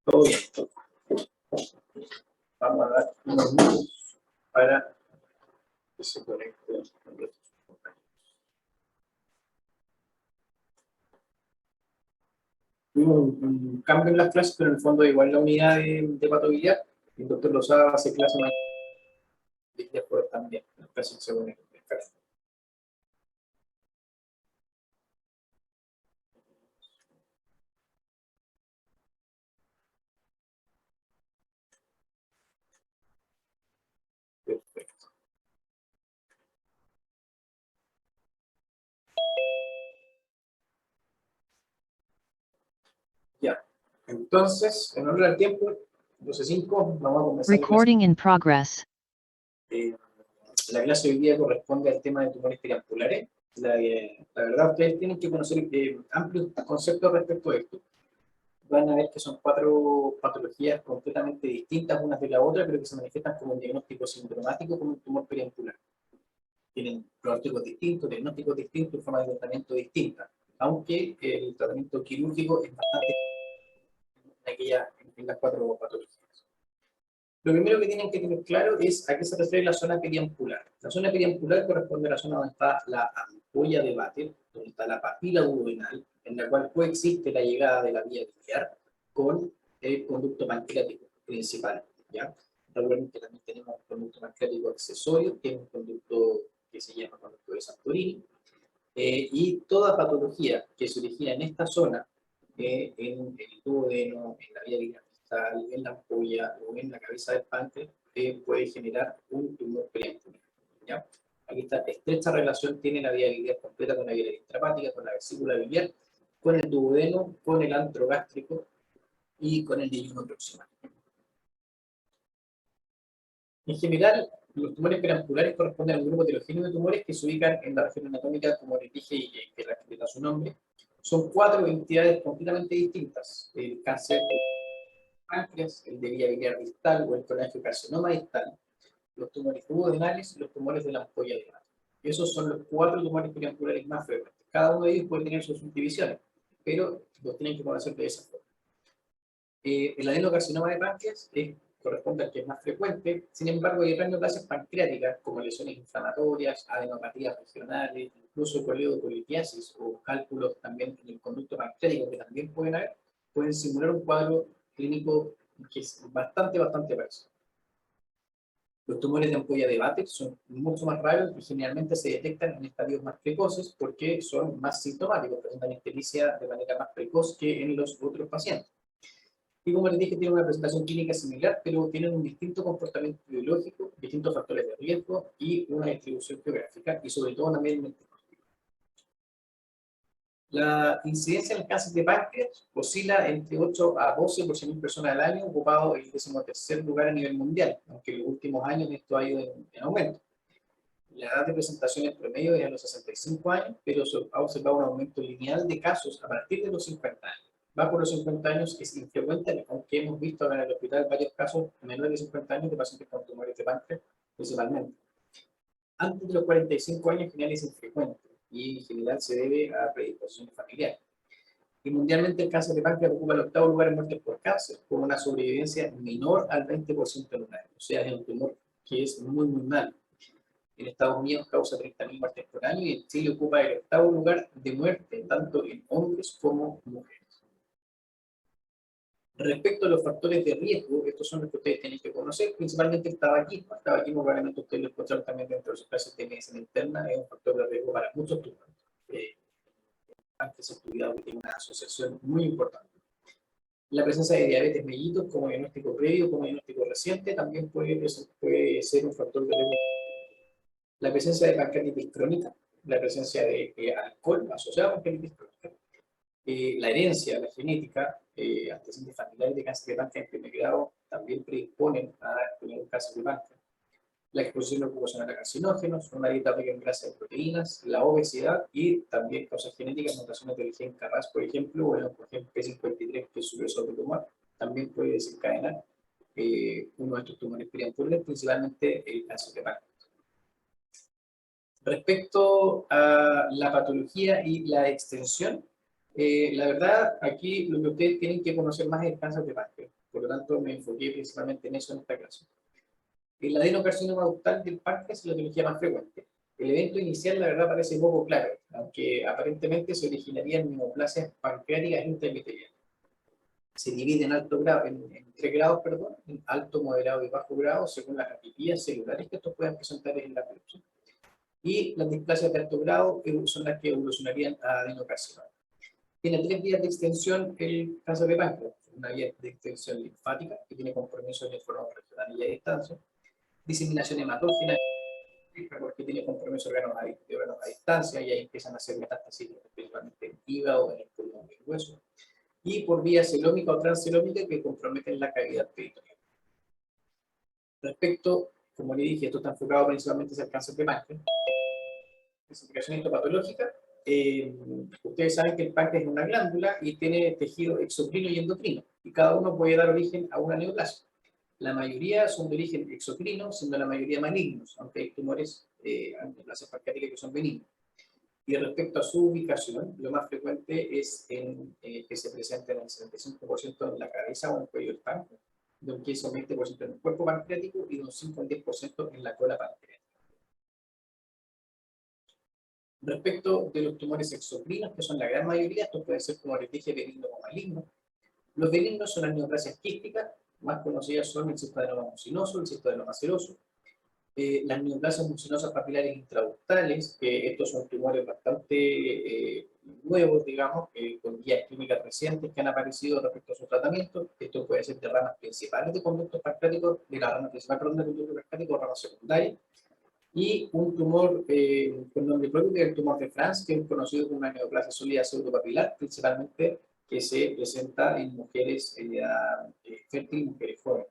Todo bien. Vamos a dar unos minutos para que se conecte. Tuvimos un cambio en las clases, pero en el fondo igual la unidad de patología. El doctor Lozada hace clase más y después también. Las clases se ponen en casa. Perfecto. Ya. Entonces, en orden al tiempo, 12:05, vamos a comenzar Recording in progress. La clase de hoy día corresponde al tema de tumores periampulares. La verdad, ustedes tienen que conocer amplios conceptos respecto a esto. Van a ver que son 4 patologías completamente distintas unas de la otra, pero que se manifiestan como un diagnóstico sintomático como un tumor periampular. Tienen pronósticos distintos, diagnósticos distintos y formas de tratamiento distintas, aunque el tratamiento quirúrgico es bastante en las 4 patologías. Lo primero que tienen que tener claro es a qué se refiere la zona periampular. La zona periampular corresponde a la zona donde está la ampolla de Vater, donde está la papila duodenal, en la cual coexiste la llegada de la vía biliar con el conducto pancreático principal. ¿Ya? Recuerden que también tenemos un conducto pancreático accesorio, que es un conducto que se llama conducto de Santorini, y toda patología que se origina en esta zona, en el duodeno, en la vía biliar, en la ampolla o en la cabeza del páncreas, puede generar un tumor periampular. ¿Ya? Aquí está, estrecha relación tiene la vía biliar completa con la vía intrahepática, con la vesícula biliar, con el duodeno, con el antro gástrico y con el yeyuno proximal. En general, los tumores periampulares corresponden a un grupo heterogéneo de tumores que se ubican en la región anatómica, como les dije, y que respeta su nombre. Son 4 entidades completamente distintas: el cáncer páncreas, el de vía biliar distal o el colangiocarcinoma distal, los tumores duodenales y los tumores de la ampolla de Vater. Esos son los 4 tumores periampulares más frecuentes. Cada uno de ellos puede tener sus subdivisiones, pero los tienen que conocer de esa forma. El adenocarcinoma de páncreas corresponde al que es más frecuente. Sin embargo, hay otras neoplasias pancreáticas, como lesiones inflamatorias, adenopatías regionales, incluso coledocolitiasis o cálculos también en el conducto pancreático, que también pueden simular un cuadro clínico que es bastante parecido. Los tumores de ampolla de Vater son mucho más raros y generalmente se detectan en estadios más precoces porque son más sintomáticos, presentan ictericia de manera más precoz que en los otros pacientes. Y como les dije, tienen una presentación clínica similar, pero tienen un distinto comportamiento biológico, distintos factores de riesgo y una distribución geográfica, y sobre todo también la incidencia en el cáncer de páncreas oscila entre 8 a 12 por 100.000 personas al año, ocupado el 13º lugar a nivel mundial, aunque en los últimos años esto ha ido en aumento. La edad de presentación en promedio es a los 65 años, pero se ha observado un aumento lineal de casos a partir de los 50 años. Va por los 50 años, es infrecuente, aunque hemos visto en el hospital varios casos menores de 50 años de pacientes con tumores de páncreas, principalmente. Antes de los 45 años, en general es infrecuente y en general se debe a predisposiciones familiares. Y mundialmente el cáncer de páncreas ocupa el 8º lugar en muertes por cáncer, con una sobrevivencia menor al 20% en un año. O sea, es un tumor que es muy malo. En Estados Unidos causa 30.000 muertes por año y en Chile ocupa el 8º lugar de muerte, tanto en hombres como mujeres. Respecto a los factores de riesgo, estos son los que ustedes tienen que conocer, principalmente el tabaquismo. El tabaquismo probablemente ustedes lo escucharon también dentro de sus clases de medicina interna, es un factor de riesgo para muchos tumores. Antes he estudiado que tiene una asociación muy importante. La presencia de diabetes mellitus como diagnóstico previo, como diagnóstico reciente, también puede ser un factor de riesgo. La presencia de pancreatitis crónica, la presencia de alcohol asociado a pancreatitis crónica, la herencia, la genética, antecedentes familiares de cáncer de páncreas en primer grado también predisponen a tener un cáncer de páncreas. La exposición ocupacional a carcinógenos, una dieta rica en grasa de proteínas, la obesidad y también causas genéticas, mutaciones del gen Carras, por ejemplo, o por ejemplo P53, que es supresor de tumor, también puede desencadenar uno de estos tumores periampulares, principalmente el cáncer de páncreas. Respecto a la patología y la extensión, la verdad, aquí lo que ustedes tienen que conocer más es el cáncer de páncreas. tanto me enfoqué principalmente en eso en esta clase. El adenocarcinoma ductal del páncreas es la etiología más frecuente. El evento inicial, la verdad, parece poco claro, aunque aparentemente se originaría en neoplasias pancreáticas intraepiteliales. Se divide en alto grado, en 3 grados, perdón, en alto, moderado y bajo grado, según las atipias celulares que estos puedan presentar en la biopsia. Y las displasias de alto grado son las que evolucionarían a adenocarcinoma. Tiene 3 vías de extensión el cáncer de páncreas. Una vía de extensión linfática, que tiene compromiso en el foro regional y a distancia. Diseminación hematógena, porque tiene compromiso de órganos a distancia, y ahí empiezan a hacer metástasis, principalmente en el hígado, en el pulmón y el hueso. Y por vía celómica o transcelómica, que comprometen la cavidad peritoneal. Respecto, como le dije, esto está enfocado principalmente hacia el cáncer de páncreas. Clasificación histopatológica. Ustedes saben que el páncreas es una glándula y tiene tejido exocrino y endocrino, y cada uno puede dar origen a una neoplasia. La mayoría son de origen exocrino, siendo la mayoría malignos, aunque hay tumores, neoplasias pancreáticas que son benignos. Y respecto a su ubicación, lo más frecuente es que se presenten en el 75% en la cabeza o en el cuello del páncreas, de un 15 o 20% en el cuerpo pancreático y de un 5 al 10% en la cola pancreática. Respecto de los tumores exocrinos, que son la gran mayoría, estos pueden ser, como les dije, benignos o malignos. Los benignos son las neoplasias quísticas, más conocidas son el cistoadenoma mucinoso, el cistoadenoma seroso. Las neoplasias mucinosas papilares intraductales, que estos son tumores bastante nuevos, digamos, con guías clínicas recientes que han aparecido respecto a su tratamiento. Esto puede ser de ramas principales de conductos pancreáticos, de la rama principal, perdón, de conductos pancreáticos o rama secundaria. Y un tumor con nombre propio, que es el tumor de France, que es conocido como una neoplasia sólida pseudopapilar, principalmente que se presenta en mujeres en edad fértil y mujeres jóvenes.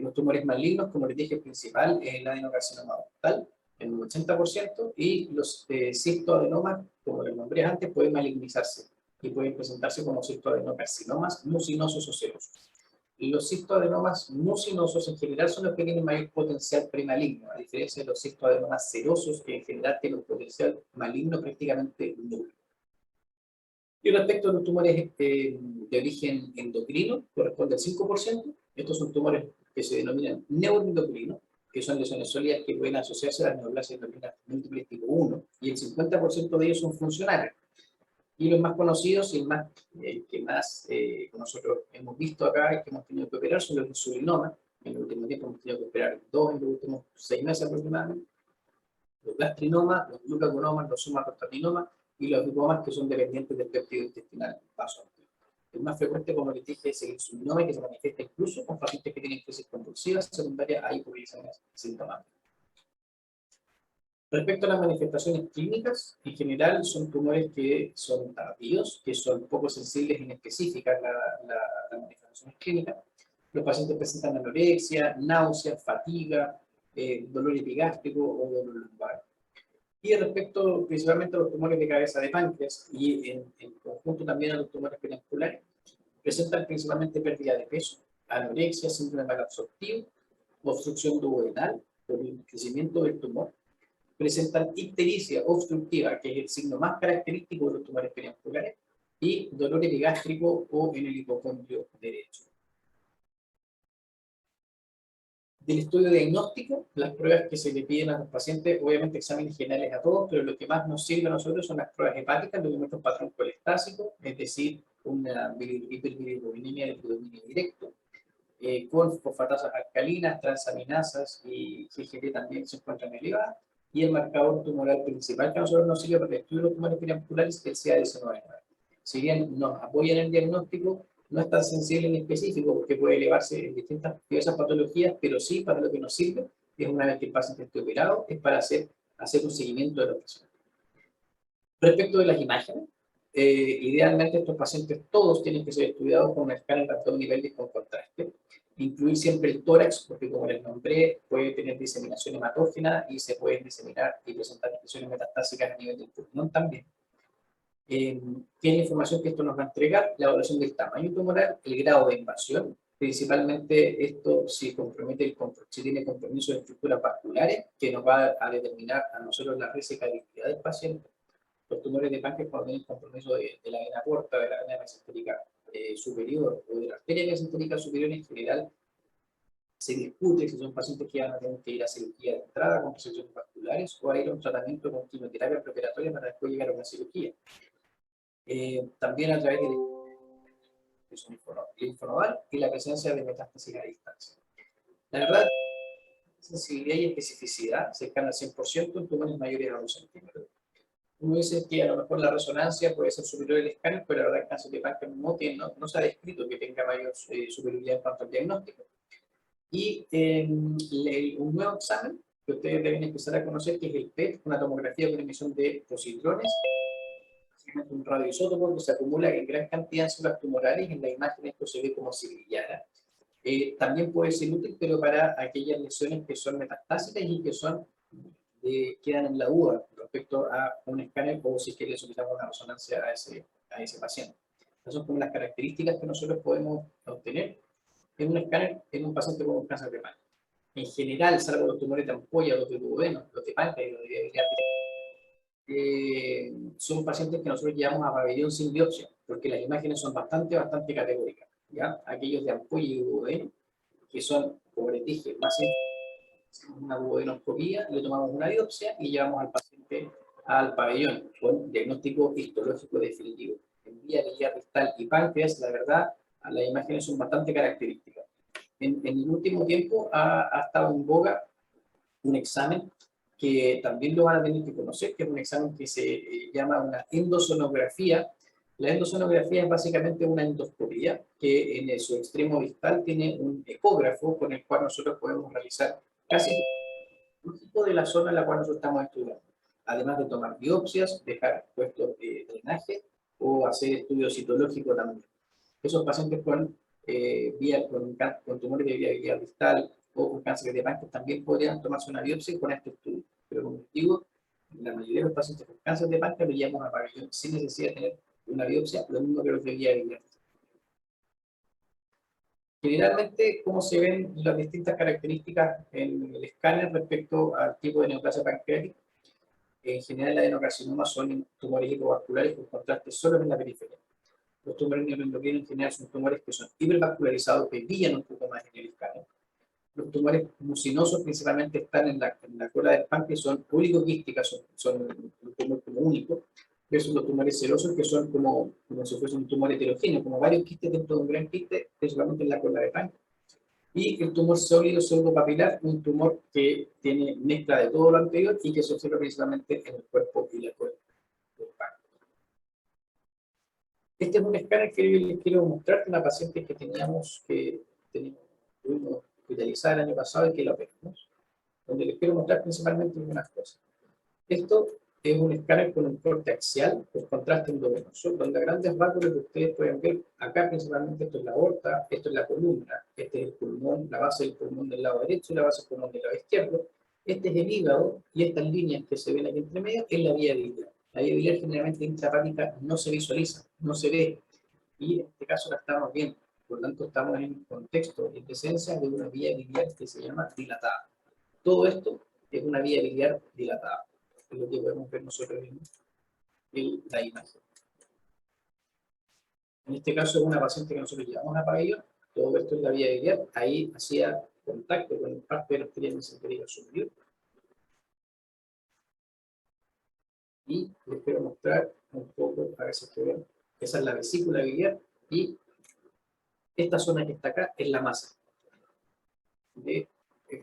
Los tumores malignos, como les dije, principal es el adenocarcinoma ductal, en un 80%, y los cistoadenomas, como les nombré antes, pueden malignizarse y pueden presentarse como cistoadenocarcinomas mucinosos o serosos. Y los cistoadenomas mucinosos en general son los que tienen mayor potencial premaligno, a diferencia de los cistoadenomas serosos, que en general tienen un potencial maligno prácticamente nulo. Y respecto a los tumores de origen endocrino, corresponde al 5%. Estos son tumores que se denominan neuroendocrinos, que son lesiones sólidas que pueden asociarse a las neoplasias endocrinas múltiples tipo 1, y el 50% de ellos son funcionales. Y los más conocidos y el que más nosotros hemos visto acá y que hemos tenido que operar son los insulinomas. En el último tiempo hemos tenido que operar 2 en los últimos 6 meses aproximadamente. Los gastrinomas, los glucagonomas, los somatostratinomas y los lipomas, que son dependientes del péptido intestinal vaso. El más frecuente, como les dije, es el insulinoma, que se manifiesta incluso con pacientes que tienen crisis convulsivas secundarias a hipoglicemias sintomáticas. Respecto a las manifestaciones clínicas, en general son tumores que son tardíos, que son poco sensibles en específicas las manifestaciones clínicas. Los pacientes presentan anorexia, náusea, fatiga, dolor epigástrico o dolor lumbar. Y respecto principalmente a los tumores de cabeza de páncreas y en conjunto también a los tumores penenculares, presentan principalmente pérdida de peso, anorexia, síndrome malabsortivo, obstrucción duodenal por el crecimiento del tumor. Presentan ictericia obstructiva, que es el signo más característico de los tumores penenculares, y dolor epigástrico o en el hipocondrio derecho. Del estudio diagnóstico, las pruebas que se le piden a los pacientes, obviamente exámenes generales a todos, pero lo que más nos sirve a nosotros son las pruebas hepáticas, lo que muestra un patrón colestásico, es decir, una hiperbilirubinemia de predominio directo, con fosfatasas alcalinas, transaminasas y GGT también se encuentran elevadas, y el marcador tumoral principal que a nosotros nos sirve para el estudio de los tumores penenculares es el CA19. Si bien nos apoyan en el diagnóstico, no es tan sensible ni específico porque puede elevarse en diversas patologías, pero sí para lo que nos sirve es una vez que el paciente esté operado, es para hacer un seguimiento de la operación. Respecto de las imágenes, idealmente estos pacientes todos tienen que ser estudiados con una escáner de abdomen y pelvis con contraste. Incluir siempre el tórax, porque como les nombré, puede tener diseminación hematógena y se pueden diseminar y presentar lesiones metastásicas a nivel del pulmón también. Tiene información que esto nos va a entregar, la evaluación del tamaño tumoral, el grado de invasión, principalmente esto si tiene compromiso de estructuras vasculares, que nos va a determinar a nosotros la resecabilidad del paciente. Los tumores de páncreas cuando tienen compromiso de la vena corta, de la vena mesentérica superior o de la arteria mesentérica superior en general, se discute si son pacientes que van a tener que ir a cirugía de entrada con resecciones vasculares o a ir a un tratamiento con quimioterapia preoperatoria para después llegar a una cirugía. También a través de linfonodal y la presencia de metástasis a distancia. La verdad, sensibilidad y especificidad se escalan al 100% en tumores mayores a 2 centímetros. Uno dice que a lo mejor la resonancia puede ser superior al escáner, pero la verdad el cáncer de páncreas no se ha descrito que tenga mayor superioridad en cuanto al diagnóstico. Y un nuevo examen que ustedes deben empezar a conocer, que es el PET, una tomografía con emisión de positrones, un radioisótopo que se acumula en gran cantidad en células tumorales. En la imagen esto se ve como si brillara. También puede ser útil, pero para aquellas lesiones que son metastásicas y que quedan en la duda respecto a un escáner o si es que le solicitamos una resonancia a ese paciente. Esas son como las características que nosotros podemos obtener en un escáner en un paciente con un cáncer de páncreas. En general, salvo los tumores de ampolla, los de duodeno, los de páncreas y los de viabilidad, son pacientes que nosotros llevamos a pabellón sin biopsia, porque las imágenes son bastante categóricas. ¿Ya? Aquellos de ampolla y duodeno, que son, como les dije, más una duodenoscopía, le tomamos una biopsia y llevamos al paciente al pabellón con diagnóstico histológico definitivo. En viabilidad rectal y páncreas, la verdad, las imágenes son bastante características. En el último tiempo ha estado en boga un examen que también lo van a tener que conocer, que es un examen que se llama una endosonografía. La endosonografía es básicamente una endoscopía que en su extremo distal tiene un ecógrafo con el cual nosotros podemos realizar casi un tipo de la zona en la cual nosotros estamos estudiando. Además de tomar biopsias, dejar puestos de drenaje o hacer estudios citológicos también. Esos pacientes con tumores de viabilidad distal o con cáncer de páncreas también podrían tomarse una biopsia con este estudio. Pero como les digo, la mayoría de los pacientes con cáncer de páncreas lo llevamos a pabellón sin necesidad de tener una biopsia, lo mismo que los de viabilidad. Generalmente, ¿cómo se ven las distintas características en el escáner respecto al tipo de neoplasia pancreática? En general, el adenocarcinoma son tumores hipovasculares con contraste solo en la periferia. Los tumores neuroendocrinos en general son tumores que son hipervascularizados, que brillan un poco más en el escáner. Los tumores mucinosos principalmente están en la cola del páncreas, son oligoquísticas, son un tumor como único, versus los tumores serosos que son como si fuese un tumor heterogéneo, como varios quistes dentro de un gran quiste, principalmente en la cola del páncreas. Y el tumor sólido pseudopapilar, un tumor que tiene mezcla de todo lo anterior y que se observa principalmente en el cuerpo y la cola del páncreas. Este es un escáner que yo les quiero mostrar de una paciente que tuvimos hospitalizada el año pasado y que la operamos, donde les quiero mostrar principalmente algunas cosas. Esto es un escáner con un corte axial con contraste endovenoso, donde a grandes rasgos que ustedes pueden ver acá principalmente esto es la aorta, esto es la columna, este es el pulmón, la base del pulmón del lado derecho y la base del pulmón del lado izquierdo, este es el hígado y estas líneas que se ven aquí entre medio es la vía biliar. La vía biliar generalmente intrahepática no se visualiza, no se ve, y en este caso la estamos viendo. Por lo tanto, estamos en contexto, en presencia de una vía biliar que se llama dilatada. Todo esto es una vía biliar dilatada. Es lo que podemos ver nosotros en la imagen. En este caso es una paciente que nosotros llevamos a pabellón. Todo esto es la vía biliar. Ahí hacía contacto con parte de la arteria mesentérica superior. Y les quiero mostrar un poco, a ver si se ven. Esa es la vesícula biliar y esta zona que está acá es la masa del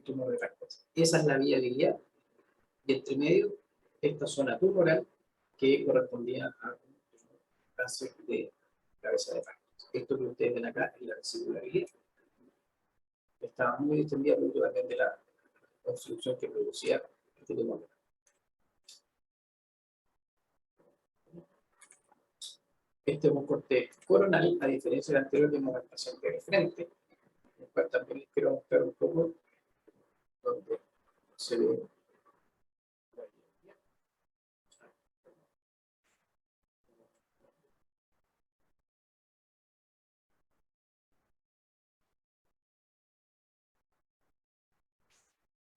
tumor de páncreas. Esa es la vía biliar y entre medio esta zona tumoral que correspondía a un cáncer de cabeza de páncreas. Esto que ustedes ven acá es la vesícula biliar. Estaba muy distendida producto también de la obstrucción que producía este tumor. Este es un corte coronal, a diferencia del anterior, tenemos al paciente de frente, el cual también les quiero mostrar un poco donde se ve.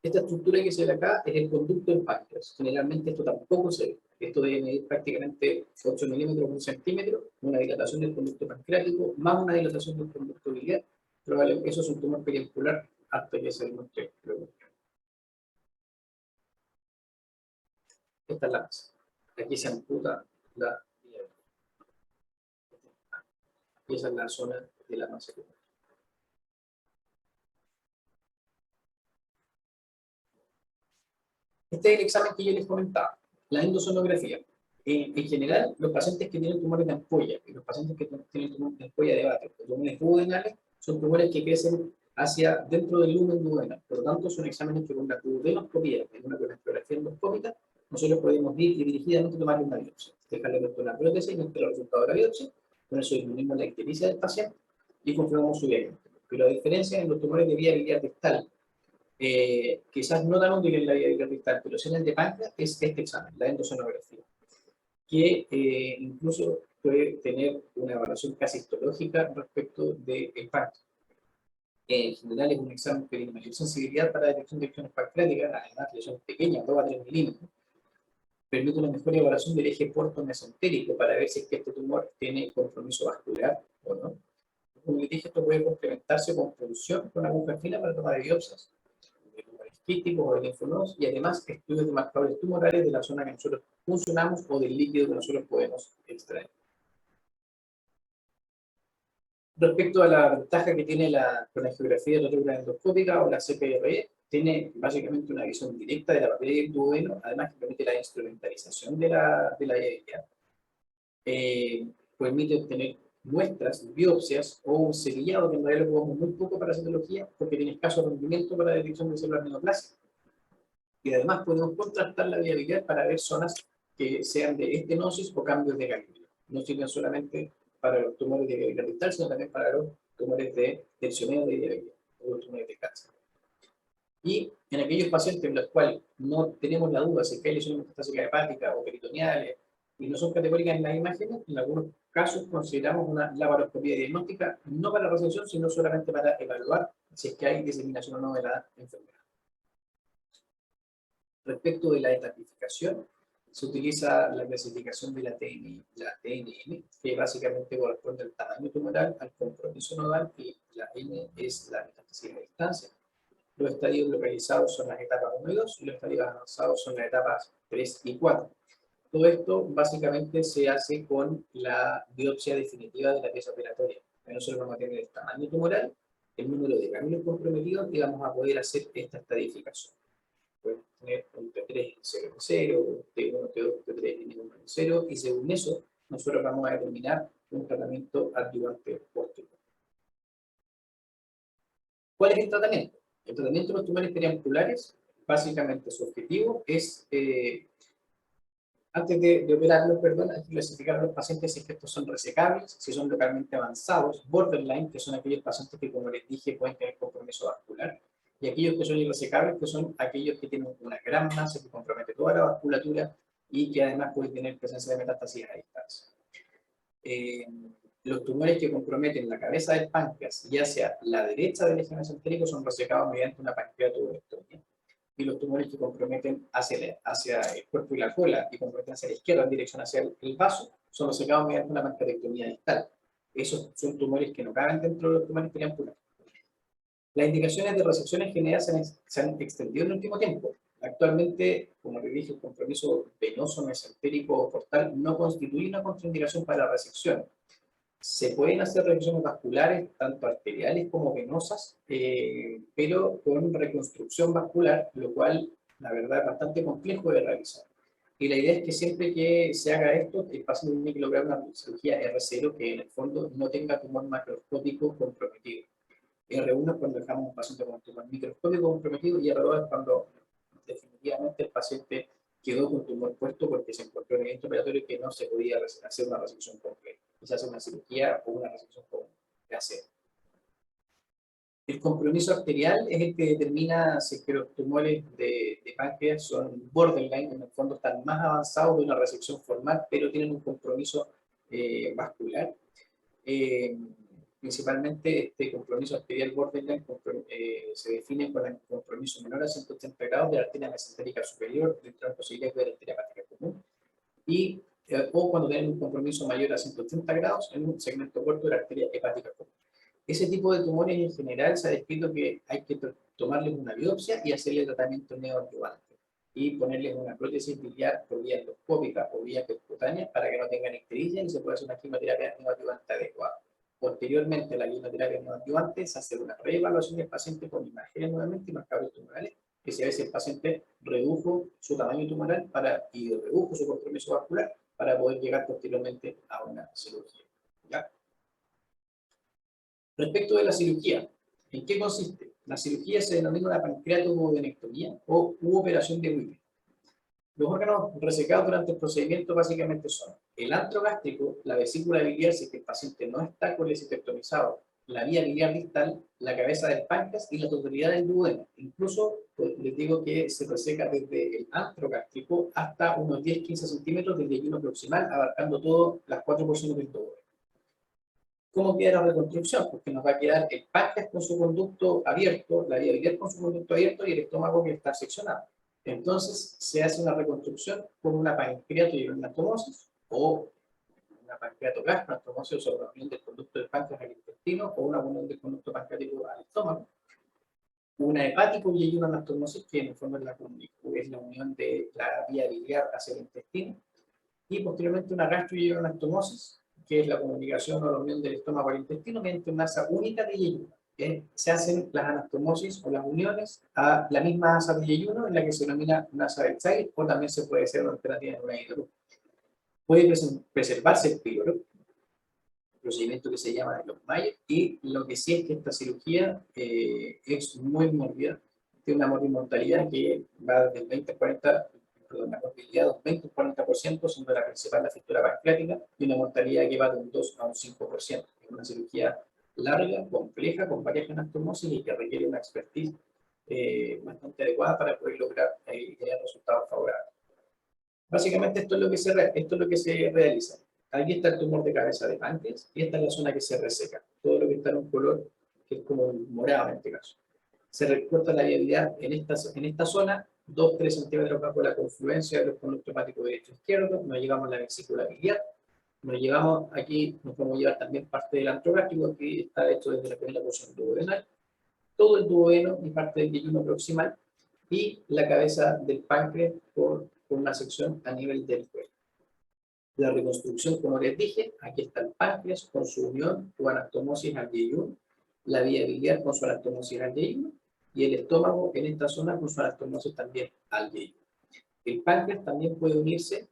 Esta estructura que se ve acá es el conducto en páncreas. Generalmente esto tampoco se ve. Esto debe medir prácticamente 8 milímetros por centímetro, una dilatación del conducto pancreático, más una dilatación del conducto biliar. Probablemente eso es un tumor periampular hasta que se demuestre lo contrario. Esta es la masa. Aquí se amputa la biliar. Y esa es la zona de la masa. Este es el examen que yo les comentaba, la endosonografía. En general, los pacientes que tienen tumores de ampolla y los pacientes que tienen tumores de ampolla de Batten, los tumores duodenales, son tumores que crecen hacia dentro del lumen duodenal. Por lo tanto, son exámenes que con la duodenoscopía, en una ecografía endoscópica, nosotros podemos ir y dirigidamente tomar una biopsia. Dejarle puesto una prótesis y nuestro resultado de la biopsia, con eso disminuimos la ictericia del paciente y confirmamos su diagnóstico. Pero la diferencia en los tumores de vía biliar distal quizás no tan útil en la vía biliar, pero sí en el de páncreas, es este examen, la endosonografía, que incluso puede tener una evaluación casi histológica respecto del páncreas. En general es un examen que tiene mayor sensibilidad para la detección de lesiones pancreáticas, además lesiones pequeñas, 2 a 3 milímetros, permite una mejor evaluación del eje porto-mesentérico para ver si es que este tumor tiene compromiso vascular o no. Como les dije, esto puede complementarse con punción con aguja fina para tomar biopsias de tumores quísticos o de linfonodos y además estudios de marcadores tumorales de la zona que nosotros funcionamos o del líquido que nosotros podemos extraer. Respecto a la ventaja que tiene con la geografía retrógrada endoscópica o la CPRE, tiene básicamente una visión directa de la materia del duodeno, además que permite la instrumentalización de la viabilidad. Permite obtener muestras, biopsias o un cerillado, que en realidad lo ocupamos muy poco para citología, porque tiene escaso rendimiento para la detección de células neoplásicas. Y además podemos contrastar la viabilidad para ver zonas que sean de estenosis o cambios de ganglio. No sirven solamente para los tumores de viabilidad distal, sino también para los tumores de tensioneo de viabilidad, o los tumores de cáncer. Y en aquellos pacientes en los cuales no tenemos la duda si hay lesiones metastáticas hepáticas o peritoneales y no son categóricas en las imágenes, en algunos casos consideramos una laparoscopía diagnóstica no para resección, sino solamente para evaluar si es que hay diseminación o no de la enfermedad. Respecto de la etapificación, se utiliza la clasificación de la TNN, que básicamente corresponde al tamaño tumoral, al compromiso nodal, y la N es la metastasia de distancia. Los estadios localizados son las etapas 1 y 2, y los estadios avanzados son las etapas 3 y 4. Todo esto básicamente se hace con la biopsia definitiva de la pieza operatoria. Nosotros vamos a tener el tamaño tumoral, el número de ganglios comprometidos y vamos a poder hacer esta estadificación. Pueden tener un T3 en 0 en 0, un T1, T2, T3 en 1 en 0, y según eso, nosotros vamos a determinar un tratamiento adyuvante posterior. ¿Cuál es el tratamiento? El tratamiento de los tumores periampulares, básicamente su objetivo es, antes de operarlos, perdón, hay que clasificar a los pacientes si es que estos son resecables, si son localmente avanzados, borderline, que son aquellos pacientes que, como les dije, pueden tener compromiso vascular, y aquellos que son irresecables, que son aquellos que tienen una gran masa que compromete toda la vasculatura y que además pueden tener presencia de metástasis a distancia. Los tumores que comprometen la cabeza del páncreas y hacia la derecha del eje mesentérico son resecados mediante una pancreatobectomía. Y los tumores que comprometen hacia el cuerpo y la cola y comprometen hacia la izquierda en dirección hacia el vaso son resecados mediante una pancreatectomía distal. Esos son tumores que no caben dentro de los tumores periampulares. Las indicaciones de resección en general se han extendido en el último tiempo. Actualmente, como les dije, el compromiso venoso, mesentérico o portal no constituye una contraindicación para la resección. Se pueden hacer resecciones vasculares, tanto arteriales como venosas, pero con reconstrucción vascular, lo cual, la verdad, es bastante complejo de realizar. Y la idea es que siempre que se haga esto, el paciente tiene que lograr una cirugía R0 que en el fondo no tenga tumor macroscópico comprometido. R1 es cuando dejamos un paciente con tumor microscópico comprometido y R2 es cuando definitivamente el paciente quedó con tumor puesto porque se encontró en el evento operatorio que no se podía hacer una resección completa. Y se hace una cirugía o una resección con láser. El compromiso arterial es el que determina si es que los tumores de páncreas son borderline, en el fondo están más avanzados de una resección formal, pero tienen un compromiso vascular. principalmente este compromiso arterial borderline se define con el compromiso menor a 180 grados de la arteria mesentérica superior, dentro de las posibilidades de la arteria hepática común, y, o cuando tienen un compromiso mayor a 180 grados en un segmento corto de la arteria hepática común. Ese tipo de tumores en general se ha descrito que hay que tomarles una biopsia y hacerle tratamiento neoadyuvante y ponerles una prótesis biliar por vía endoscópica o vía percutánea para que no tengan ictericia y se pueda hacer una quimioterapia neoadyuvante adecuada. Posteriormente a la quimioterapia neoadyuvante se hace una reevaluación del paciente con imágenes nuevamente y marcadores tumorales, que se ve si el paciente redujo su tamaño tumoral y redujo su compromiso vascular para poder llegar posteriormente a una cirugía. ¿Ya? Respecto de la cirugía, ¿en qué consiste? La cirugía se denomina una pancreatoduodenectomía o operación de Whipple. Los órganos resecados durante el procedimiento básicamente son el antro gástrico, la vesícula biliar si el paciente no está colecistectomizado, la vía biliar distal, la cabeza del páncreas y la totalidad del duodeno. Incluso pues, les digo que se reseca desde el antro gástrico hasta unos 10-15 centímetros del yeyuno proximal, abarcando todas las 4 porciones del duodeno. ¿Cómo queda la reconstrucción? Porque nos va a quedar el páncreas con su conducto abierto, la vía biliar con su conducto abierto y el estómago que está seccionado. Entonces se hace una reconstrucción con una pancreatoidoneectomosis o una pancreatogastroectomosis, o sea, una unión del conducto del páncreas al intestino o una unión del conducto pancreático al estómago. Una hepático-yeyunoanastomosis, que en el fondo es la unión de la vía biliar hacia el intestino. Y posteriormente una gastroyeyunoanastomosis, que es la comunicación o la unión del estómago al intestino mediante una asa única de yeyuno. Se hacen las anastomosis o las uniones a la misma asa de yeyuno en la que se denomina una asa del Zaire, o también se puede hacer una alternativa en una hidro. Puede preservarse el píloro, procedimiento que se llama de los Mayer, y lo que sí es que esta cirugía es muy mórbida, tiene una mortalidad que va del 20 al 40%, perdón, una morbilidad de un 20 al 40%, siendo la principal la fisura pancreática, y una mortalidad que va de un 2 a un 5%. Es una cirugía larga, compleja, con varias anastomosis y que requiere una expertise bastante adecuada para poder lograr tener resultados favorables. Básicamente esto es lo que se realiza. Aquí está el tumor de cabeza de páncreas y esta es la zona que se reseca. Todo lo que está en un color que es como morado en este caso. Se recorta la viabilidad en esta zona, 2-3 centímetros bajo la confluencia de los conductos hepáticos derecho e izquierdo, nos llevamos a la vesícula biliar, nos llevamos aquí, nos podemos llevar también parte del antro gástrico, que está hecho desde la primera porción duodenal, todo el duodeno y parte del yeyuno proximal, y la cabeza del páncreas con una sección a nivel del cuello. La reconstrucción, como les dije, aquí está el páncreas con su unión o anastomosis al yeyuno, la vía biliar con su anastomosis al yeyuno, y el estómago en esta zona con su anastomosis también al yeyuno. El páncreas también puede unirse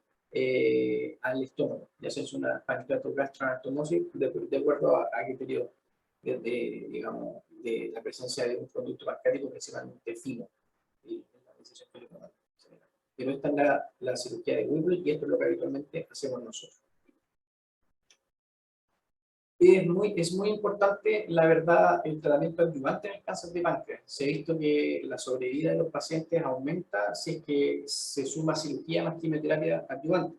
al estómago, ya sea es una pancreatogastroanastomosis de acuerdo a criterio digamos, de la presencia de un conducto pancreático principalmente fino. Y la decisión que le tomamos. Pero esta es la cirugía de Whipple y esto es lo que habitualmente hacemos nosotros. Es muy importante, la verdad, el tratamiento adyuvante en el cáncer de páncreas. Se ha visto que la sobrevida de los pacientes aumenta si es que se suma cirugía más quimioterapia adyuvante.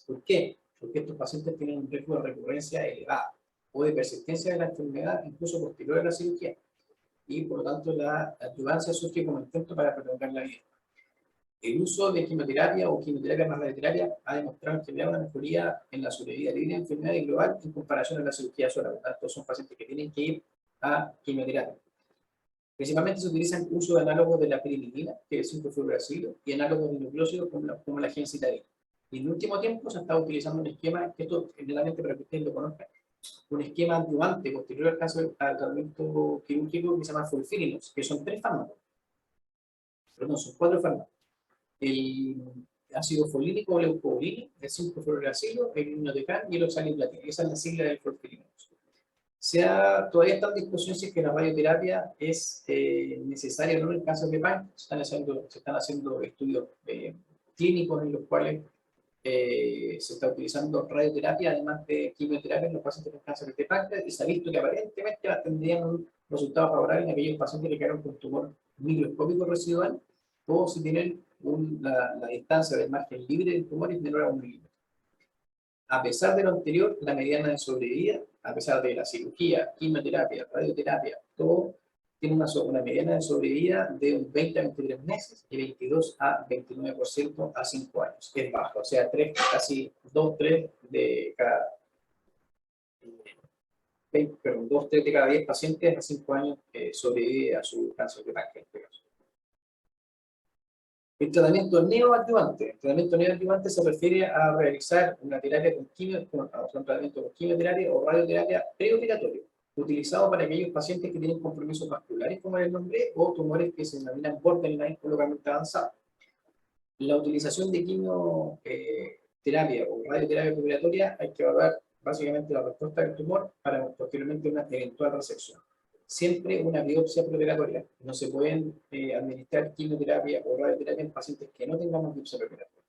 ¿Por qué? Porque estos pacientes tienen un riesgo de recurrencia elevado o de persistencia de la enfermedad incluso posterior a la cirugía. Y por lo tanto la adyuvancia surge como intento para prolongar la vida. El uso de quimioterapia o quimioterapia más radioterapia ha demostrado en general una mejoría en la sobrevida libre de enfermedad global en comparación a la cirugía sola. Por lo tanto, son pacientes que tienen que ir a quimioterapia. Principalmente se utilizan uso de análogos de la pirimidina, que es el 5-fluoracilo, y análogos de nucleócidos como la gencitabina. Y en el último tiempo se ha estado utilizando un esquema, que esto generalmente para que ustedes lo conozcan, un esquema adyuvante posterior al caso al tratamiento quirúrgico que se llama fulfirinos, que son 3 fármacos. Perdón, son 4 fármacos. El ácido folínico o leucovoline, el 5-fluoracilo, el inotecan y el oxaliplatina. Esa es la sigla del fulfirinos. Todavía está en discusión si es que la radioterapia es necesaria o no en el cáncer de páncreas. Se están haciendo estudios clínicos en los cuales se está utilizando radioterapia además de quimioterapia en los pacientes con cáncer de páncreas, y se ha visto que aparentemente tendrían un resultado favorable en aquellos pacientes que quedaron con tumor microscópico residual o si tienen la distancia del margen libre del tumor es menor a 1 milímetro. A pesar de lo anterior, la mediana de sobrevida a pesar de la cirugía, quimioterapia, radioterapia, todo tiene una mediana de sobrevida de un 20 a 23 meses y 22 a 29% a 5 años. Es bajo, o sea, casi 2, 3 de cada 2, 3 de cada 10 pacientes a 5 años sobrevive a su cáncer de páncreas. El tratamiento neoadyuvante. El tratamiento neoadyuvante se refiere a realizar una terapia con un tratamiento con quimioterapia o radioterapia preoperatorio, utilizado para aquellos pacientes que tienen compromisos vasculares, como el nombre, o tumores que se denominan borderline o localmente avanzados. La utilización de quimioterapia o radioterapia preoperatoria hay que evaluar básicamente la respuesta del tumor para posteriormente una eventual resección. Siempre una biopsia preoperatoria. No se pueden administrar quimioterapia o radioterapia en pacientes que no tengan biopsia preoperatoria.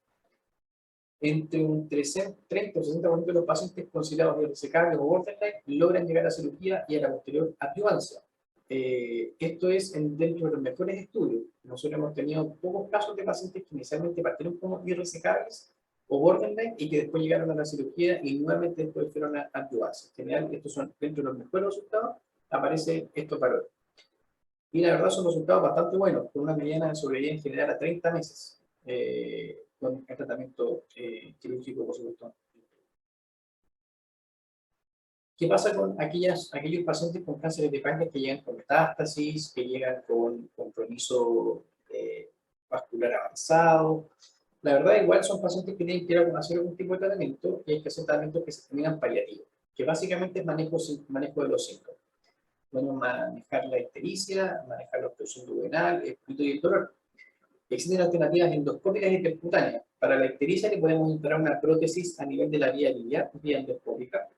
Entre un 30 o 60% de los pacientes considerados irresecables o borderline logran llegar a cirugía y a la posterior adyuvancia. Esto es dentro de los mejores estudios. Nosotros hemos tenido pocos casos de pacientes que inicialmente partieron como irresecables o borderline y que después llegaron a la cirugía y nuevamente después fueron a adyuvancia. En general, estos son dentro de los mejores resultados, aparecen estos valores. Y la verdad son resultados bastante buenos, con una mediana de sobrevida en general a 30 meses, con el tratamiento quirúrgico, por supuesto. ¿Qué pasa con aquellos pacientes con cánceres de páncreas que llegan con metástasis, que llegan con compromiso vascular avanzado? La verdad, igual son pacientes que tienen que ir a hacer algún tipo de tratamiento y hay que hacer tratamientos que se denominan paliativos, que básicamente es manejo de los síntomas. Podemos manejar la ictericia, manejar la obstrucción duodenal, el prurito y el dolor. Existen alternativas endoscópicas y percutáneas. Para la ictericia le podemos instalar una prótesis a nivel de la vía biliar, vía endoscópica,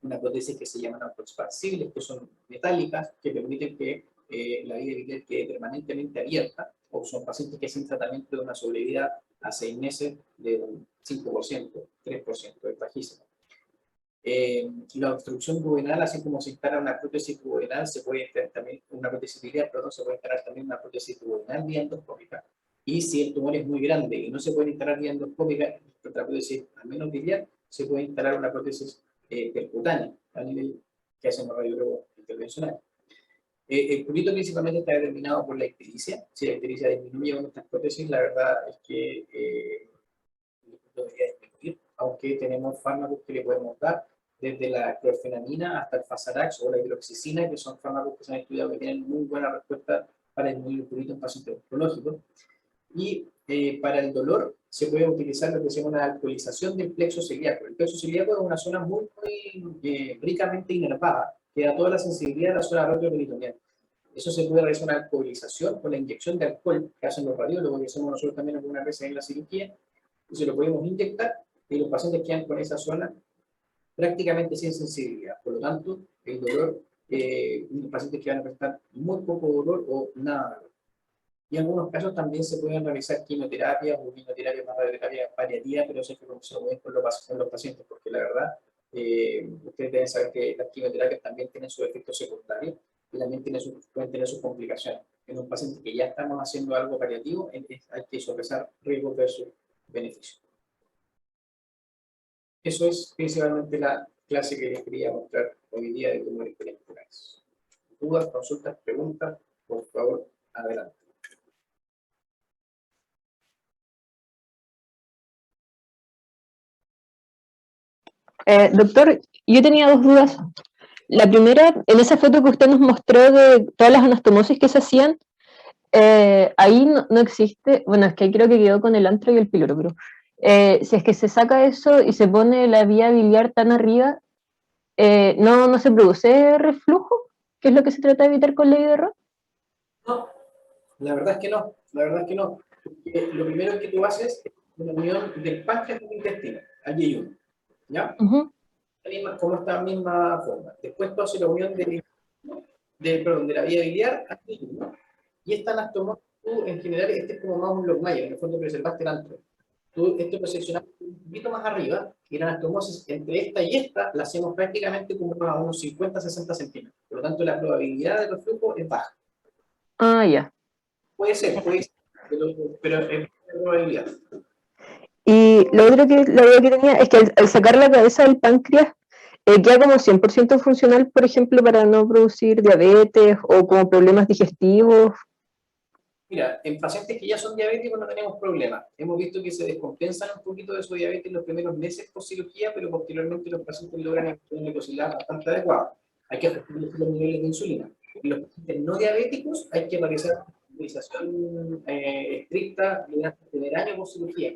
una prótesis que se llaman autoexpansibles, que son metálicas, que permiten que la vía biliar quede permanentemente abierta, o son pacientes que hacen tratamiento de una sobrevida a 6 meses de un 5%, 3%, es bajísimo. La obstrucción duodenal, así como se instala una prótesis duodenal, se puede instalar también una prótesis biliar, pero no se puede instalar también una prótesis duodenal vía endoscópica. Y si el tumor es muy grande y no se puede instalar vía endoscópica, otra prótesis al menos biliar, se puede instalar una prótesis percutánea a nivel que hacen los radiólogos intervencionales. El prurito principalmente está determinado por la ictericia. Si la ictericia disminuye con estas prótesis, la verdad es que debería disminuir, aunque tenemos fármacos que le podemos dar, desde la clorfenamina hasta el Fasarax o la hidroxicina, que son fármacos que se han estudiado que tienen muy buena respuesta para disminuir el prurito en pacientes oncológicos. Y para el dolor se puede utilizar lo que se llama una alcoholización del plexo celíaco. El plexo celíaco es una zona muy ricamente inervada, que da toda la sensibilidad a la zona retroperitoneal. Eso se puede realizar una alcoholización con la inyección de alcohol que hacen los radiólogos, que hacemos nosotros también algunas veces en la cirugía, y se lo podemos inyectar y los pacientes quedan con esa zona prácticamente sin sensibilidad. Por lo tanto, el dolor, los pacientes que van a presentar muy poco dolor o nada dolor. Y en algunos casos también se pueden realizar quimioterapias o quimioterapia más radioterapia paliativa, pero eso es que se lo ven con los pacientes, porque la verdad, ustedes deben saber que las quimioterapias también tienen sus efectos secundarios y también pueden tener sus complicaciones. En un paciente que ya estamos haciendo algo paliativo, hay que sopesar riesgos versus beneficios. Eso es principalmente la clase que les quería mostrar hoy día de tumores perinaturales. ¿Dudas, consultas, preguntas? Por favor, adelante. Doctor, yo tenía dos dudas. La primera, en esa foto que usted nos mostró de todas las anastomosis que se hacían, ahí no existe, bueno, es que creo que quedó con el antro y el píloro, pero si es que se saca eso y se pone la vía biliar tan arriba, ¿no se produce reflujo? ¿Qué es lo que se trata de evitar con ley de Roth? No, la verdad es que no, la verdad es que no. Lo primero que tú haces es una unión del páncreas con el intestino, allí hay uno, ¿ya? Como esta misma forma. Después tú haces la unión de la vía biliar, aquí hay uno. Y esta anastomosis, tú en general, este es como más un longmire, en el fondo preservaste el antro. Tú, esto lo seccionamos un poquito más arriba, y la anastomosis entre esta y esta la hacemos prácticamente como a unos 50-60 centímetros. Por lo tanto, la probabilidad de reflujo es baja. Ah, ya. Puede ser, pero es probabilidad. Y lo otro que tenía es que al sacar la cabeza del páncreas, ¿Queda como 100% funcional, por ejemplo, para no producir diabetes o como problemas digestivos? Mira, en pacientes que ya son diabéticos no tenemos problema. Hemos visto que se descompensan un poquito de su diabetes en los primeros meses por cirugía, pero posteriormente los pacientes logran una glucosilada bastante adecuada. Hay que ajustar los niveles de insulina. En los pacientes no diabéticos hay que realizar una utilización estricta durante el primer año por cirugía,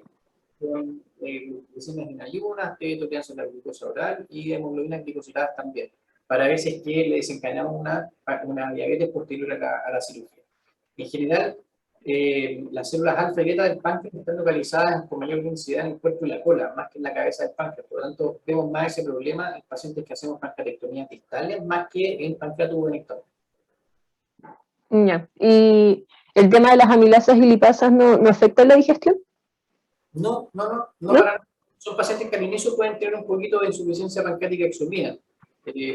con glucemias en ayunas, tolerancia a la glucosa oral y hemoglobina glicosiladas también, para ver si es que le desencadenamos una diabetes posterior a la cirugía. En general, las células alfa y beta del páncreas están localizadas con mayor densidad en el cuerpo y la cola, más que en la cabeza del páncreas. Por lo tanto, vemos más ese problema en pacientes que hacemos pancreatectomías distales, más que en pancreatubenectomía. Ya. ¿Y el tema de las amilasas y lipasas no afecta la digestión? No ¿No? para nada. Son pacientes que al inicio pueden tener un poquito de insuficiencia pancreática exopina.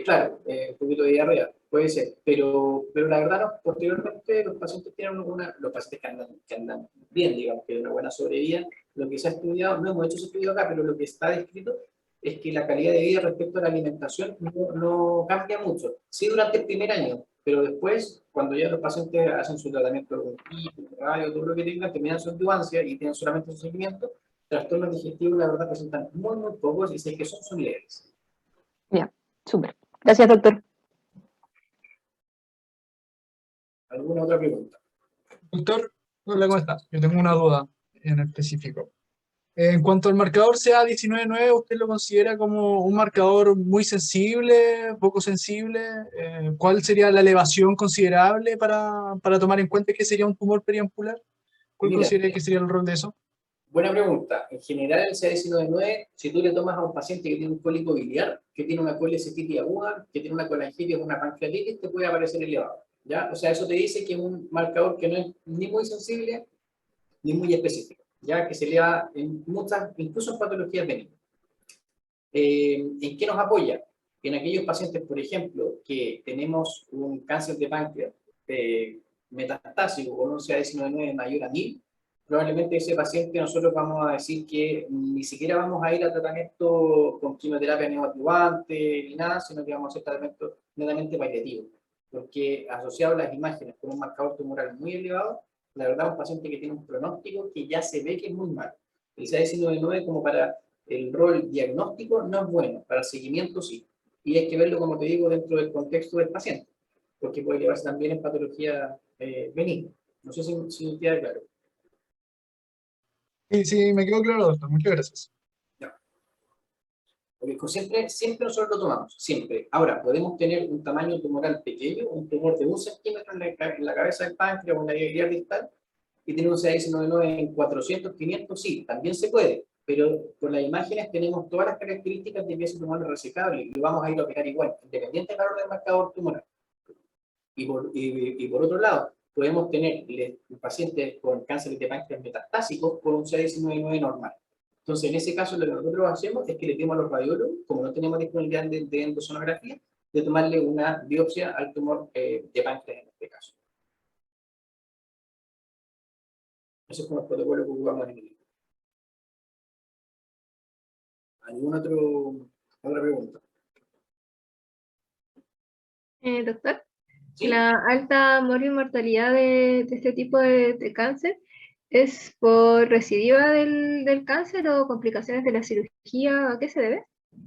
Claro, un poquito de diarrea, puede ser, pero la verdad, no, posteriormente los pacientes tienen los pacientes que andan bien, digamos, que de una buena sobrevida, lo que se ha estudiado, no hemos hecho ese estudio acá, pero lo que está descrito es que la calidad de vida respecto a la alimentación no cambia mucho. Sí durante el primer año, pero después, cuando ya los pacientes hacen su tratamiento con quimio, radio, todo lo que tengan, terminan su intubancia y tienen solamente su seguimiento, trastornos digestivos, la verdad, presentan muy pocos y si es que son leves. Ya, súper. Gracias, doctor. ¿Alguna otra pregunta? Doctor, hola, ¿cómo está? Yo tengo una duda en específico. En cuanto al marcador CA19-9, ¿usted lo considera como un marcador muy sensible, poco sensible? ¿Cuál sería la elevación considerable para tomar en cuenta que sería un tumor periampular? ¿Cuál Mira, considera que sería el rol de eso? buena pregunta. En general, el CA19-9, si tú le tomas a un paciente que tiene un cólico biliar, que tiene una colecistitis aguda, que tiene una colangitis o una pancreatitis, te puede aparecer elevado. ¿Ya? O sea, eso te dice que es un marcador que no es ni muy sensible ni muy específico, ya que se eleva en muchas, incluso en patologías benignas. ¿En qué nos apoya? En aquellos pacientes, por ejemplo, que tenemos un cáncer de páncreas metastásico con un CA19-9 mayor a 1000, probablemente ese paciente nosotros vamos a decir que ni siquiera vamos a ir a tratamiento con quimioterapia neoadyuvante ni nada, sino que vamos a hacer tratamiento netamente paliativo, porque asociado a las imágenes con un marcador tumoral muy elevado, la verdad un paciente que tiene un pronóstico que ya se ve que es muy malo. El CA19-9 como para el rol diagnóstico no es bueno, para el seguimiento sí. Y hay que verlo, como te digo, dentro del contexto del paciente, porque puede llevarse también en patología benigna. No sé si queda claro. Sí, sí, me quedó claro, doctor. Muchas gracias. Ya. Porque siempre nosotros lo tomamos, siempre. Ahora, podemos tener un tamaño tumoral pequeño, un tumor de 1 centímetro en la cabeza del páncreas o en la vía distal, y tener un CA19-9 en 400, 500, sí, también se puede, pero por las imágenes tenemos todas las características de que ese tumor es resecable y lo vamos a ir a operar igual, independiente del valor del marcador tumoral. Y por otro lado, podemos tener pacientes con cáncer de páncreas metastásico con un CA19-9 normal. Entonces, en ese caso, lo que nosotros hacemos es que le pedimos a los radiólogos, como no tenemos disponibilidad de endosonografía, de tomarle una biopsia al tumor de páncreas en este caso. Ese es como el protocolo que ocupamos en el equipo. ¿Alguna otra pregunta? Doctor, ¿Sí? la alta mortalidad de este tipo de cáncer es por recidiva del cáncer o complicaciones de la cirugía. ¿A qué se debe?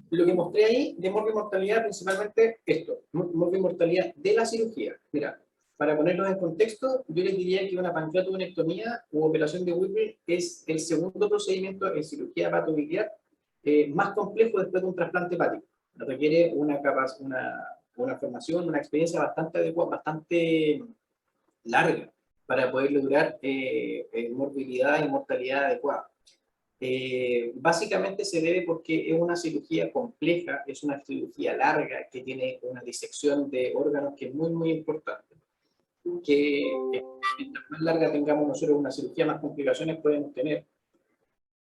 Lo que mostré ahí de mortalidad, principalmente esto, mortalidad de la cirugía. Mira, para ponerlo en contexto, yo les diría que una pancreatobunectomía u operación de Whipple es el segundo procedimiento en cirugía hepatobiliar más complejo después de un trasplante hepático. Requiere una formación, una experiencia bastante adecuada, bastante larga para poder lograr morbilidad y mortalidad adecuada. Básicamente se debe porque es una cirugía compleja, es una cirugía larga que tiene una disección de órganos que es muy importante. Mientras más larga tengamos nosotros una cirugía, más complicaciones podemos tener.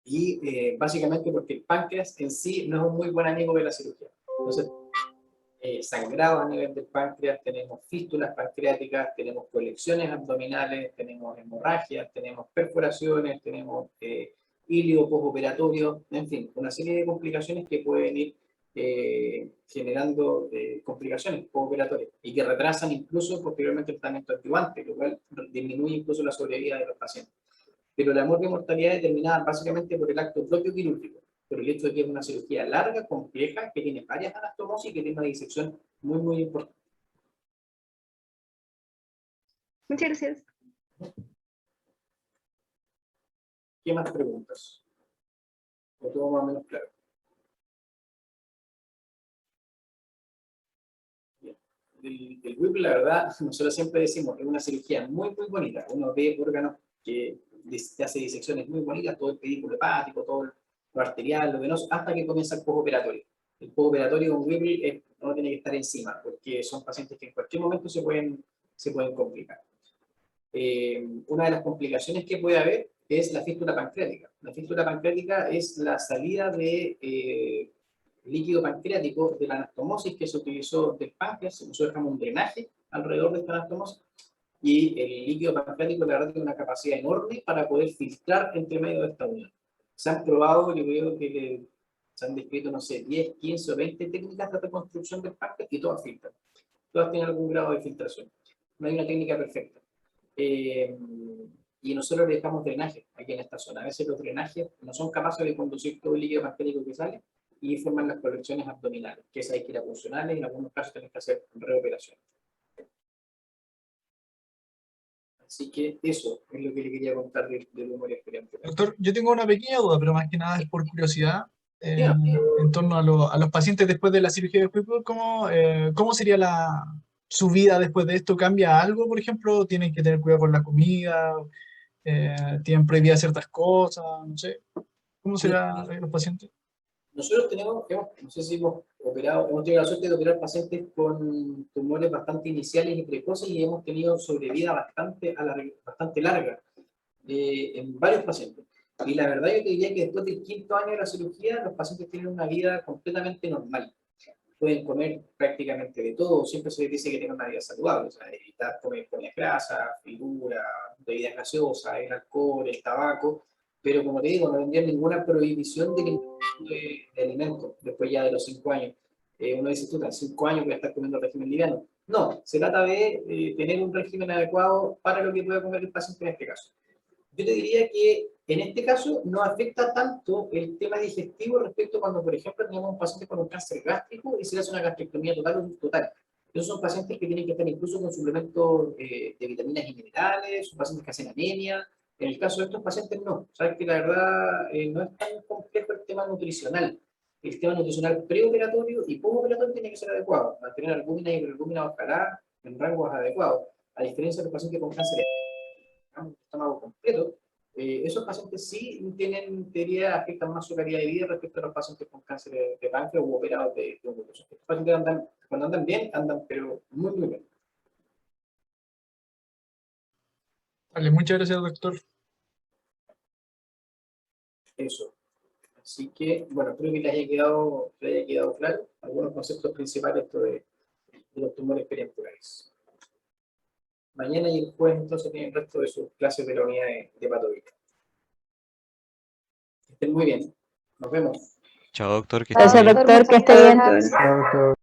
Y básicamente porque el páncreas en sí no es un muy buen amigo de la cirugía. Entonces, sangrado a nivel del páncreas, tenemos fístulas pancreáticas, tenemos colecciones abdominales, tenemos hemorragias, tenemos perforaciones, tenemos hílido postoperatorio, en fin, una serie de complicaciones que pueden ir generando complicaciones postoperatorias y que retrasan incluso posteriormente el tratamiento adyuvante, lo cual disminuye incluso la sobrevida de los pacientes. Pero la mortalidad es determinada básicamente por el acto propio quirúrgico, por el hecho de que es una cirugía larga, compleja, que tiene varias anastomosis y que tiene una disección muy, muy importante. Muchas gracias. ¿Qué más preguntas? ¿O todo más o menos claro? El Whipple, la verdad, nosotros siempre decimos, es una cirugía muy, muy bonita. Uno ve órganos que te hace disecciones muy bonitas, todo el pedículo hepático, todo lo arterial, lo venoso, hasta que comienza el postoperatorio. El postoperatorio con Whipple no tiene que estar encima, porque son pacientes que en cualquier momento se pueden complicar. Una de las complicaciones que puede haber es la fístula pancreática. La fístula pancreática es la salida de líquido pancreático de la anastomosis que se utilizó del páncreas. Nosotros dejamos un drenaje alrededor de esta anastomosis y el líquido pancreático la verdad tiene una capacidad enorme para poder filtrar entre medio de esta unión. Se han probado, yo creo que se han descrito, no sé, 10, 15 o 20 técnicas de reconstrucción del páncreas y todas filtran. Todas tienen algún grado de filtración. No hay una técnica perfecta. Y nosotros le dejamos drenaje aquí en esta zona. A veces los drenajes no son capaces de conducir todo el líquido pancreático que sale y forman las colecciones abdominales, que esas hay que ir a funcionales y en algunos casos tenés que hacer reoperación. Así que eso es lo que le quería contar del humor experimental. Doctor, yo tengo una pequeña duda, pero más que nada es por curiosidad, en torno a los pacientes después de la cirugía de Whipple. ¿Cómo sería su vida después de esto? ¿Cambia algo, por ejemplo? ¿Tienen que tener cuidado con la comida? ¿Tienen prohibidas ciertas cosas? No sé. ¿Cómo será los pacientes? Nosotros no sé si hemos tenido la suerte de operar pacientes con tumores bastante iniciales y precoces y hemos tenido sobrevida bastante larga en varios pacientes. Y la verdad yo te diría que después del 5.º año de la cirugía, los pacientes tienen una vida completamente normal. Pueden comer prácticamente de todo, siempre se les dice que tengan una vida saludable, o sea, evitar comer grasa, figura, bebidas gaseosas, el alcohol, el tabaco, pero como te digo, no tendría ninguna prohibición de alimentos después ya de los 5 años. Uno dice, tú, en 5 años voy a estar comiendo régimen liviano. No, se trata de tener un régimen adecuado para lo que pueda comer el paciente en este caso. Yo te diría que en este caso no afecta tanto el tema digestivo respecto a cuando, por ejemplo, tenemos un paciente con un cáncer gástrico y se le hace una gastrectomía total. Esos son pacientes que tienen que estar incluso con suplementos de vitaminas y minerales, son pacientes que hacen anemia. En el caso de estos pacientes no. Sabes que la verdad no es tan complejo el tema nutricional. El tema nutricional preoperatorio y postoperatorio tiene que ser adecuado. Mantener albúmina y hiperalbúmina ojalá en rangos adecuados. A diferencia de los pacientes con cáncer estómago completo, esos pacientes sí tienen, teoría, afectan más su calidad de vida respecto a los pacientes con cáncer de páncreas u operados de un hueso. Estos pacientes cuando andan bien, andan pero muy, muy bien. Vale, muchas gracias, doctor. Eso. Así que, bueno, creo que les haya quedado claro algunos conceptos principales de los tumores perianculares. Mañana y el jueves entonces tienen el resto de sus clases de la unidad de patología. Estén muy bien. Nos vemos. Chao, doctor, que esté Gracias, bien. doctor, que esté bien. Doctor.